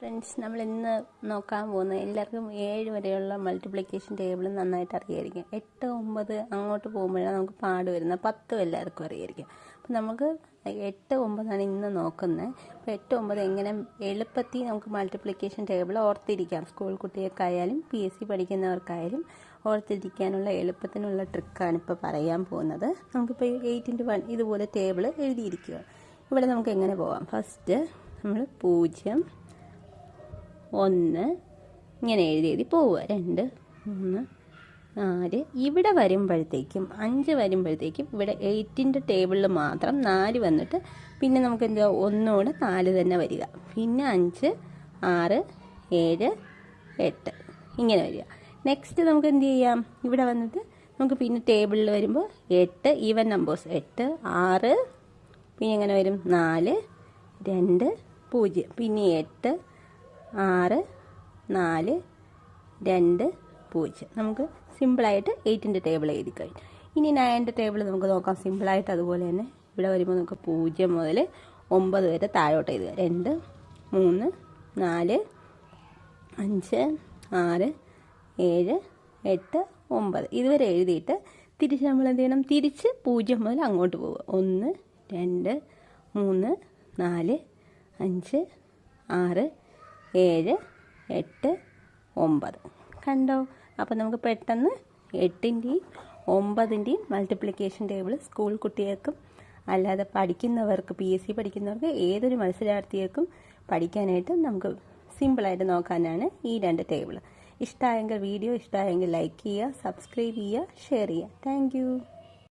Friends, നമ്മൾ ഇന്ന് നോക്കാൻ പോകുന്നത് എല്ലാവർക്കും 7 വരെയുള്ള മൾട്ടിപ്ലിക്കേഷൻ ടേബിൾ നന്നായിട്ട് അറിയായിരിക്കും. 8, 9 അങ്ങോട്ട് പോകുമ്പോഴാണ് നമുക്ക് പാട് വരുന്നത്. 10 എല്ലാവർക്കും അറിയായിരിക്കും. അപ്പം നമുക്ക് 8, 9 ഇന്ന് നോക്കുന്നത്. അപ്പോൾ 8, 9 എങ്ങനെ എളുപ്പത്തിൽ നമുക്ക് മൾട്ടിപ്ലിക്കേഷൻ ടേബിൾ ഓർത്തിരിക്കാം. സ്കൂൾ കുട്ടികൾക്കായാലും PSC പഠിക്കുന്നവർക്കായാലും ഓർത്തിരിക്കാനുള്ള എളുപ്പത്തിനുള്ള ട്രിക്കാണ് ഇപ്പോൾ പറയാൻ പോകുന്നത്. നമുക്കിപ്പോൾ 8x1 ഇതുപോലെ ടേബിൾ എഴുതിയിരിക്കുക. ഇവിടെ നമുക്ക് എങ്ങനെ പോകാം? ഫസ്റ്റ് നമ്മൾ 0, 1 ഇങ്ങനെ എഴുതി പോവുക. 2, 3, 4 ഇവിടെ വരുമ്പോഴത്തേക്കും 5 വരുമ്പോഴത്തേക്കും ഇവിടെ 8ൻ്റെ ടേബിളിൽ മാത്രം 4 വന്നിട്ട് പിന്നെ നമുക്ക് എന്താ ഒന്നുകൂടെ 4 തന്നെ വരിക. പിന്നെ 5, 6, 7, 8 ഇങ്ങനെ വരിക. നെക്സ്റ്റ് നമുക്ക് എന്ത് ചെയ്യാം? ഇവിടെ വന്നിട്ട് നമുക്ക് പിന്നെ ടേബിളിൽ വരുമ്പോൾ 8 ഈവൻ നമ്പേഴ്സ് 8, 6 പിന്നെ എങ്ങനെ വരും? 4, 2, 0 പിന്നെ 8, 6, 4, 2, 0. നമുക്ക് സിമ്പിളായിട്ട് 8ൻ്റെ ടേബിൾ എഴുതി കഴിഞ്ഞു. ഇനി 9ൻ്റെ ടേബിൾ നമുക്ക് നോക്കാം. സിമ്പിളായിട്ട് അതുപോലെ തന്നെ ഇവിടെ വരുമ്പോൾ നമുക്ക് 0 മുതൽ 9 വരെ താഴോട്ട് എഴുതുക. 2, 3, 4, 5, 6, 7, 8, 9 ഇതുവരെ എഴുതിയിട്ട് തിരിച്ച് നമ്മൾ എന്ത് ചെയ്യണം? തിരിച്ച് 0 മുതൽ അങ്ങോട്ട് പോവുക. 1, 2, 3, 4, 5, 6, 7, 8, 9 കണ്ടോ? അപ്പോൾ നമുക്ക് പെട്ടെന്ന് 8ൻ്റെയും 9ൻ്റെയും മൾട്ടിപ്ലിക്കേഷൻ ടേബിൾ സ്കൂൾ കുട്ടികൾക്കും അല്ലാതെ പഠിക്കുന്നവർക്ക് PSC പഠിക്കുന്നവർക്ക് ഏതൊരു മത്സരാർത്ഥികൾക്കും പഠിക്കാനായിട്ട് നമുക്ക് സിമ്പിളായിട്ട് നോക്കാനാണ് ഈ 2 ടേബിൾ. വീഡിയോ ഇഷ്ടമായെങ്കിൽ ലൈക്ക് ചെയ്യുക, സബ്സ്ക്രൈബ് ചെയ്യുക, ഷെയർ ചെയ്യുക. താങ്ക്